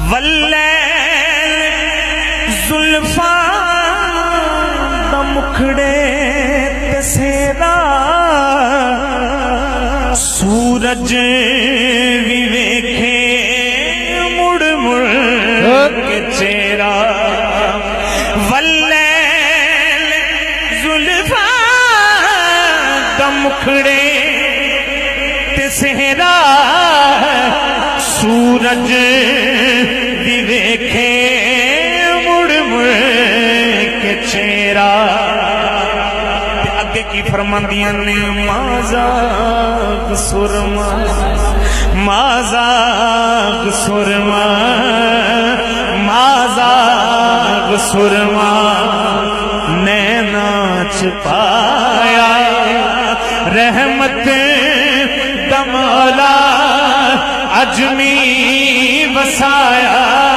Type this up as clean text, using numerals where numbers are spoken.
واللیل زلفاں دا مکھڑے تے سیرا سورج بھی ویکھے مڑ مڑ کے چہرہ واللیل زلفاں دا مکھڑے تے سہرا سورج بھی ویکھے مڑ مڑ کے چہرہ اگے کی فرماندیاں نے مازاق سرما مازاق سرما مازاق سرما نینا چھپایا رحمت دمولا اجمی وسایا